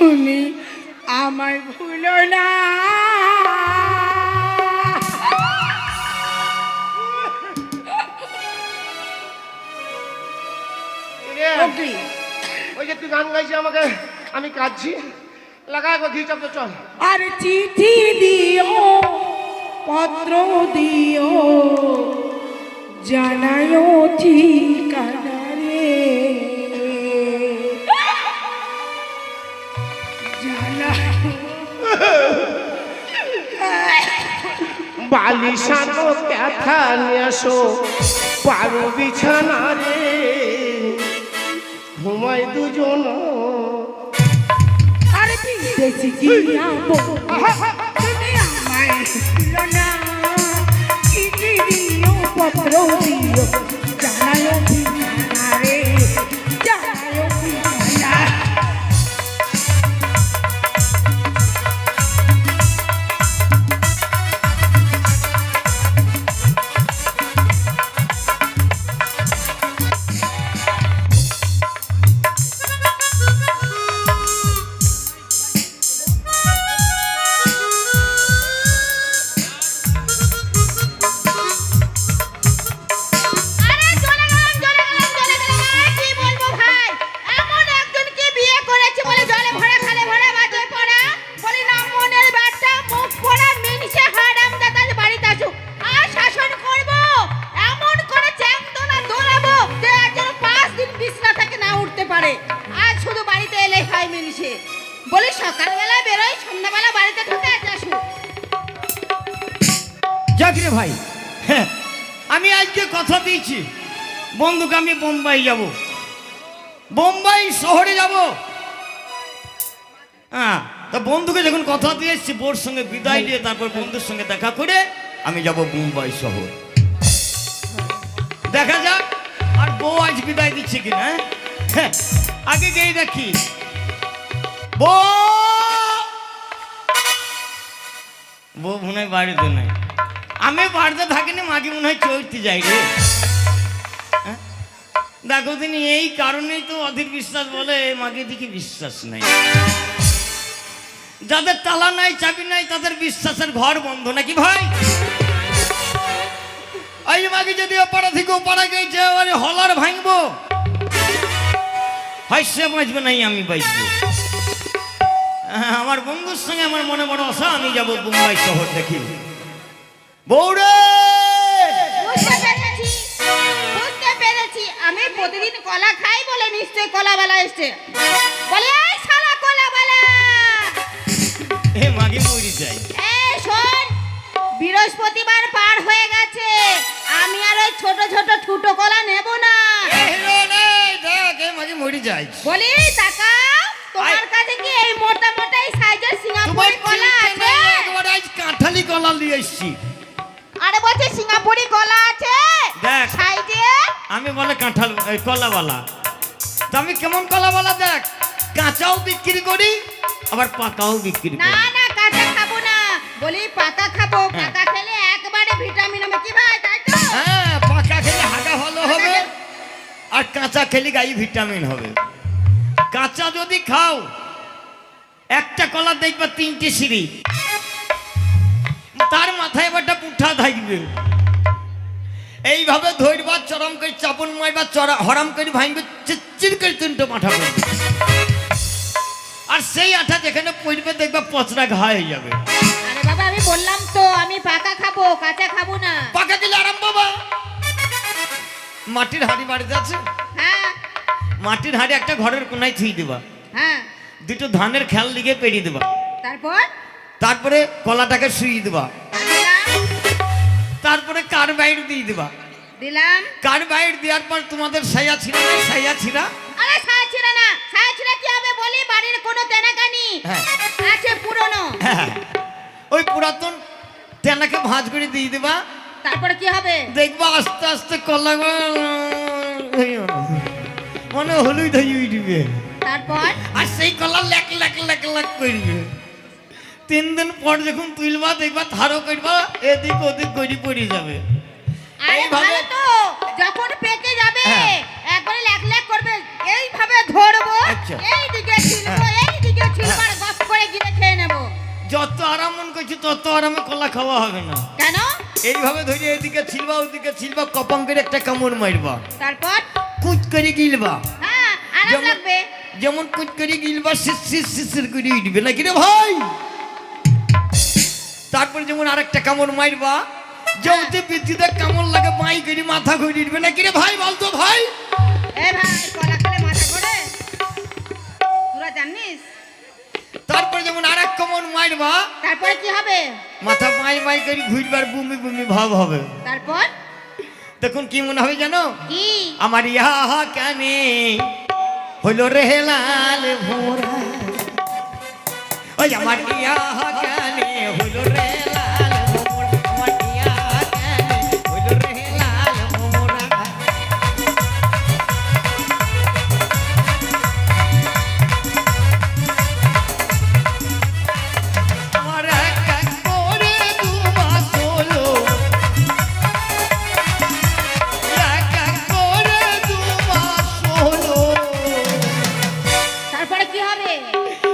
তুমি আমায় ভুলো না। ওই যে তুই গান গাইছি আমাকে, আমি কাঁদছি, লাগা গো ঘি চাপ চল। আর চিঠি দিও পত্র দিও জানায়ও ঠিকানা রে, বালিশানো ব্যথা নিয়ে আসো পারো বিছানা রে, ঘুমাই দুজন। আরে বিদেশি গিয়া তুমি আমায় ভুলো না। চিঠি দিও পত্র দিও জানায়ও ঠিকানা রে, জানায়ও ঠিকানা। যাকরে ভাই, হ্যাঁ আমি আজকে কথা দিয়েছি বন্ধুকে আমি বোম্বাই যাব, বোম্বাই শহরে যাব। হ্যাঁ, তা বন্ধুকে যখন কথা দিয়ে এসছি বোর সঙ্গে বিদায় দিয়ে তারপর বন্ধুর সঙ্গে দেখা করে আমি যাব বোম্বাই শহর। দেখা যাক আর বউ আজ বিদায় দিচ্ছে কিনা। হ্যাঁ, আগে গিয়ে দেখি। বউ মনে হয় বাড়িতে নাই, আমি বাড়িতে থাকিনি, মাকে মনে হয় চলতে যাই রে। দেখো তিনি এই কারণেই তো অধীর বিশ্বাস বলে মাকে দিকে বিশ্বাস নাই। যাদের তালা নাই চাবি নাই তাদের বিশ্বাসের ঘর বন্ধ, নাকি ভাই? এই মাকে যদি ওপাড়া থেকে ওপাড়া গেছে হলার ভাঙবো, হয় সে বাঁচবে নাই আমি বাঁচবো। আমার বন্ধুর সঙ্গে আমার মনে বড় আশা, আমি যাব বোম্বাই শহর দেখি। বৌরে বুঝতে পেরেছি, আমি প্রতিদিন কলা খাই বলে নিশ্চয়ই কলাওয়ালা এসছে। বলে এই শালা কলাওয়ালা, এ মাগে মরি যাই। এই শোন, বৃহস্পতিবার পার হয়ে গেছে, আমি আর ওই ছোট ছোট ঠুটো কলা নেব না। মাগে মরি যাই। বলি তাকাও, তোমার কাছে কি এই মোটা মোটা এই সাইজের সিঙ্গাপুরি কলা আছে? আজ কাঁঠালি কলা নিয়ে এসছি। আরে বলছে সিঙ্গাপুরি কলা আছে দেখ সাইজে। আমি বলে কাঁঠাল কলাওয়ালা, তা আমি কেমন কলাওয়ালা দেখ, কাঁচাও বিক্রি করি আবার পাকাও বিক্রি করি। না না, কাঁচা খাবো না, বলি পাকা খাবো। পাকা খেলে একবারে ভিটামিন হবে, কি ভাই তাই তো? হ্যাঁ, পাকা খেলে হাগা ভালো হবে আর কাঁচা খেলে গায়ে ভিটামিন হবে। কাঁচা যদি খাও একটা কলা দেখবা 3টে সিঁড়ি, তার মাথায় একটা পুঠা থাকবে, এইভাবে ধরবা চরম করে চাপন মারবা, হরাম করে ভাঙবে, চির করে 3টে মাথা পড়বে, আর সেই আঠা যেখানে পড়বে দেখবা পচরা ঘা হয়ে যাবে। আরে বাবা, আমি বললাম তো আমি পাকা খাবো, কাঁচা খাবো না। পাকা গেলে আরাম বাবা। মাটির হাঁড়ি বাড়িতে আছে? হ্যাঁ মাটির হাঁড়ি একটা ঘরের কোনায় থুই দেবা, হ্যাঁ। দুটো ধানের খেয়াল লিগে পেরিয়ে দেবা, তারপর তারপরে কলাটাকে শুয়ে দেবা, দিলাম তারপরে কার্বাইড দিয়ে দেবা। দিলাম। কার্বাইড দেওয়ার পর তোমাদের সাইয়া ছিঁড়া নাই, সাইয়া ছিঁড়া। আরে ছায়া না, ছায়া কি হবে বলি, বাড়ির কোনো তেনাকানি হ্যাঁ আছে পুরনো, হ্যাঁ, ওই পুরাতন তেনাকে ভাঁজ করে দিয়ে দেবা। তারপরে কি হবে দেখবা আস্তে আস্তে কলা মানে হলুদ হয়ে উঠবে, তারপর আর সেই কলা লেক লেক লেক লেক করবে। 3 দিন পর যখন তুলবা দেখবা ধারো করবা, এদিক ওদিক গড়ি পড়ে যাবে। আরে ভালো তো, যখন পেকে যাবে একবারে লেক লেক করবে, এইভাবে ধরবো, আচ্ছা। এই দিকে ছিলবো, এই দিকে ছিলবো, যত আরাম মন করছি তত আরামে কলা খাওয়া হবে না। কেন? এইভাবে ধরে এদিকে ছিলবা ওদিকে ছিলবা, কপাং করে একটা কামড় মারবা, তারপর কুচ করে গিলবা। হ্যাঁ আরাম যেমন- লাগবে। যেমন কুচ করে গিলবা শির করে উঠবে নাকি রে ভাই। তারপর যেমন আরেকটা কামড় মারবা, যৌতে বিদ্যুতে কামড় লাগে মাই করে মাথা ঘুরে উঠবে নাকি রে ভাই, বলতো ভাই। এ ভাই কলা খেলে মাথা ঘোরে, তোরা জানিস? তারপর যেমন আরেক কামড় মারবা, তারপরে কি হবে? মাথা মাই মাই করে ঘুরবার বুমি বুমি ভাব হবে। তারপর তখন কি মনে হবে জানো? কি? আমার ইহা কানে হইল রে লাল ভোরা, ওই আমার ইহা কানে হইল রে লাল ভোরা, আমার ইহা কানে হইল রে লাল ভোরা। আমার এক এক করে দু মাস হলো, এক এক করে দু মাস হলো। তারপরে কি হবে?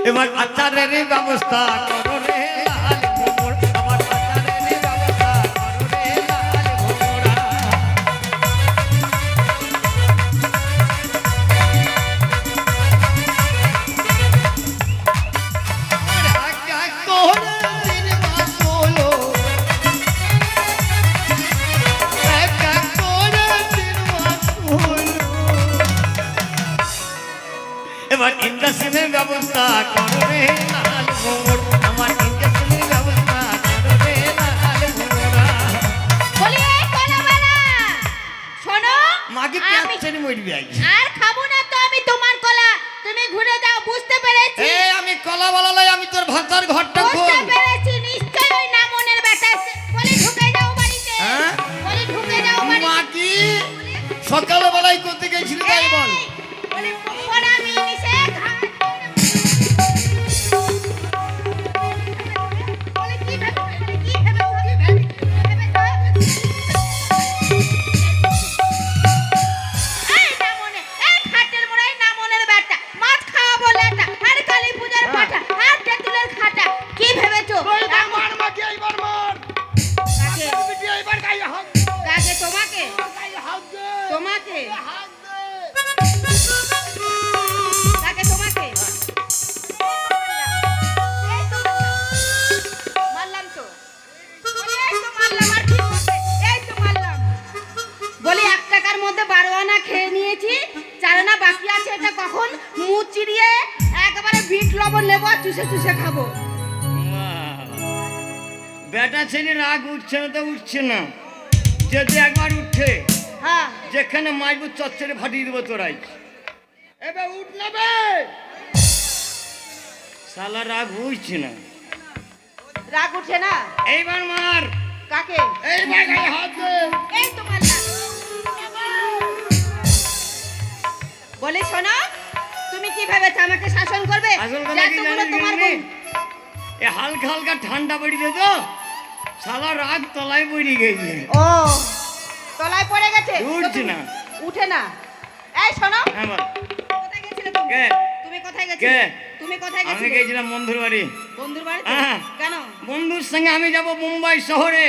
এবার আচারের ব্যবস্থা করো রে লাল ভোমর, আমার আচারের ব্যবস্থা করো রে লাল ভোমরা। আমার এক এক করে 3 মাস হলো, এক এক করে 3 মাস হলো। এবার ইন্ডাস্ট্রির ব্যবস্থা করো রে লাল ভোমর, আমার ইন্ডাস্ট্রির ব্যবস্থা করো রে লাল ভোমরা। বলি এই কলাওয়ালা, শোনো, মাকে আমি পেঁয়াজ ছেড়ে মরবি আই। আর খাবো না তো আমি তোমার কলা, তুমি ঘুরে যাও, বুঝতে পেরেছি। এ আমি কলা বলা লাই, আমি তোর ভাতার ঘরটা বুঝতে খোল। পেরেছি, নিশ্চয়ই ওই নামনের বেটা এসে। বলি ঢুকে যাও বাড়িতে, হ্যাঁ? বলি ঢুকে যাও মা বাড়িতে। কি সকালে বেলায় করতে গেছিলি তাই বল। এই, বলি পড়া মিনিসে ঘাট। বলি কি ভেবে, কি ভেবে, কি ভেবে, এই নামনে, এই খাটের মোড়াই নামনের বেটা, মাছ খাওয়া বলে এটা, আর কালী পূজার পাঠা, আর তেঁতুলের খাটা, কি ভেবেছো? মার মাকে এইবার মার, কাকে? বিটি এইবার গায়ে হাত কাকে? তোমাকে? গায়ে হাত দে, তোমাকে? হাত দে। কাকে? তোমাকে? এই তো মারলাম তো। বলি এই তো মারলাম, আর কি করবে? এই তো মারলাম। বলি 1 টাকার মধ্যে 12 আনা খেয়ে নিয়েছি, 4 আনা বাকি আছে, এটা কখন মুখ চিরিয়ে একেবারে বিট লবণ নেবো আর চুষে চুষে খাবো। বেটা ছেলে রাগ উঠছে না তো উঠছে না, যদি একবার উঠে হ্যাঁ যেখানে মাইবু চচ্চরে ফাটিয়ে দেবো তোরাই। এবার উঠ না বে, শালা রাগ উঠছে না, রাগ উঠে না? এইবার মার। কাকে? এইবার গায়ে হাত দে। এই তো মারলাম। বলি শোনো, তুমি কি ভেবেছো আমাকে শাসন করবে? আসল কথা কি যতগুলো জানিস তোমার গিন্নি? বোন- এ হালকা হালকা ঠান্ডা পড়িছে তো, শালা রাগ তলায় পড়ে গেছে। ও তলায় পড়ে গেছে, উঠছে না। উঠে না। এই শোনো, হ্যাঁ বল। কোথায় গেছিলে তুমি? কে? তুমি কোথায় কে? গেছিলে? তুমি কোথায় আমি গেছিলে? গেছিলাম বন্ধুর বাড়ি। বন্ধুর বাড়িতে? হ্যাঁ। কেন? বন্ধুর সঙ্গে আমি যাব মুম্বাই শহরে।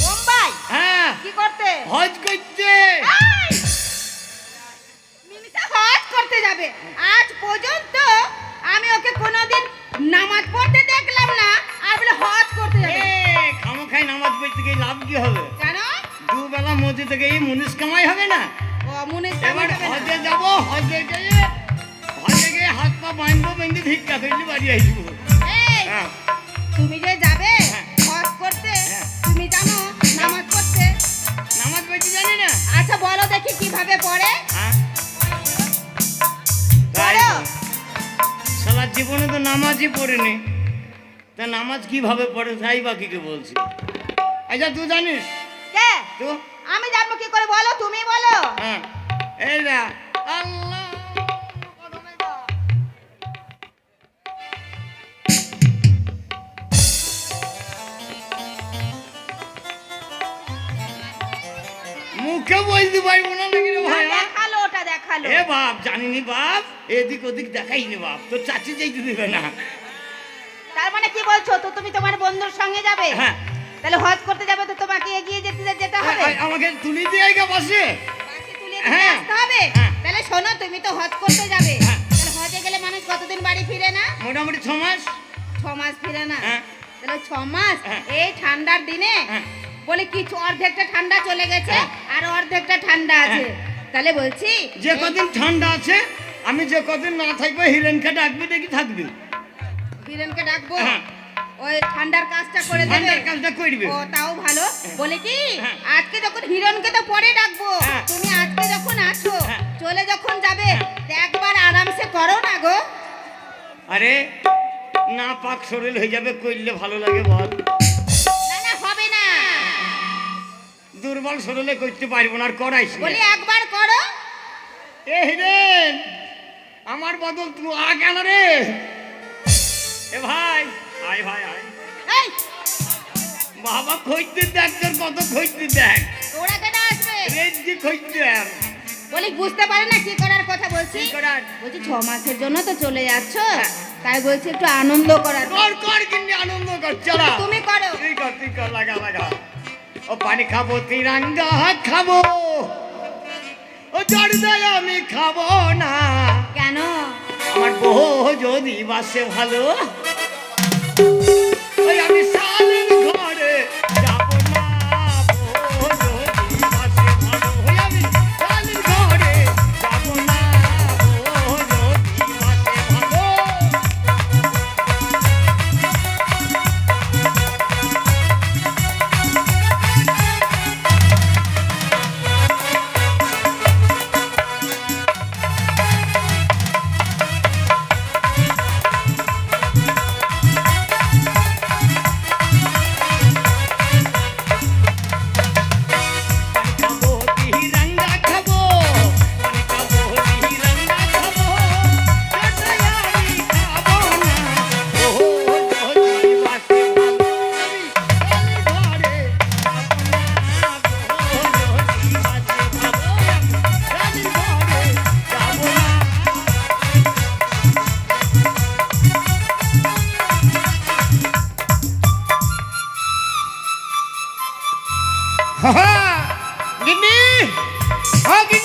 মুম্বাই? হ্যাঁ, কি করতে? হজ করতে। এই! মিনিসা হজ করতে যাবে। আজ পর্যন্ত আমি ওকে কোনোদিন নামাজ পড়তে দেখলাম না, আর বলে হজ করতে যাবে। খামোখাই নামাজ পড়তে গিয়ে লাভ কি হবে? কেন? দুবেলা মসজিদ থেকে এই মুনিশ কামাই হবে না। ও মুনিস এবার যাবে না। হজে যাব, হজে গিয়ে হাত পা বাঁধবো, বেঁধে ভিক্ষা ফেললে বাড়ি আসবো। এই, হ্যাঁ, তুমি যে যাবে হ্যাঁ। হজ করতে, হ্যাঁ। তুমি জানো নামাজ পড়তে? নামাজ পড়তে জানি না। আচ্ছা বলো দেখি কিভাবে পড়ে? হ্যাঁ, তাই পড়ো। তো। সারা জীবনে তো নামাজই পড়েনি, তা নামাজ কিভাবে পড়ে তাই বাকিকে বলছি। আচ্ছা তুই জানিস? কে? তো আমি জানবো কি করে, বলো, তুমি বলো। হ্যাঁ, এই না আল্লাহ মুখে বলতে পারবো না নাকি রে ভাই? দেখালো, ওটা দেখালো। এ বাপ, জানিনি বাপ, এদিক ওদিক দেখাইনি বাপ, তো চাচি যাইতে দিবে না। তার মানে কি বলছো তো তুমি তোমার বন্ধুর সঙ্গে যাবে? হ্যাঁ। তাহলে হজ করতে যাবে তো তোমাকে এগিয়ে যেতে হবে। আমাকে তুলি দিয়ে গা বসে। বাসে তুলে দিয়ে হ্যাঁ। আসতে হবে। হ্যাঁ। তাহলে শোনো, তুমি তো হজ করতে যাবে, হ্যাঁ। তাহলে হজে গেলে মানুষ কতদিন বাড়ি ফিরে না? মোটামুটি 6 মাস। 6 মাস ফিরে না? হ্যাঁ। তাহলে 6 মাস হ্যাঁ। এই ঠান্ডার দিনে হ্যাঁ। বলে কিছু অর্ধেকটা ঠান্ডা চলে গেছে হ্যাঁ। আর অর্ধেকটা ঠান্ডা আছে। তাহলে বলছি যে কদিন ঠান্ডা আছে, আমি যে কদিন না থাকবো হিরেনকে ডাকবি, দেখি থাকবি। বীরেনকে ডাকবো, হ্যাঁ। ওই ঠান্ডার কাজটা করে দেবে। ঠান্ডার কাজটা করবে। ও তাও ভালো। বলে কি হ্যাঁ। আজকে যখন হিরণকে তো পরে ডাকবো, হ্যাঁ। তুমি আজকে যখন আছো হ্যাঁ। চলে যখন যাবে একবার আরামসে করো না গো। আরে না পাক শরীর হয়ে যাবে, করলে ভালো লাগে বল। না না হবে না, দুর্বল শরীরে করতে পারবো না, আর করাইছি না। বলি একবার করো। এ হিরেন, আমার বদল তুই আ কেন রে? এ ভাই, আয় ভাই আয়। এই বাবা খইতে দেখ, তোর কত খইতে দেখ, তোরা কেন আসবে? রেজি খইতে দেখ। বলি বুঝতে পারে না কি করার কথা বলছি। কি করার? বলছি 6 মাসের জন্য তো চলে যাচ্ছ, তাই বলছি একটু আনন্দ করার। কর কর কিন্তু আনন্দ কর, চলা। তুমি করো। তুই কর, লাগা লাগা। ও পানি খাবো, তিরঙ্গা খাবো, ও জর্দাই আমি খাবো না। কেন? আমার বউ যদি বাসে ভালো,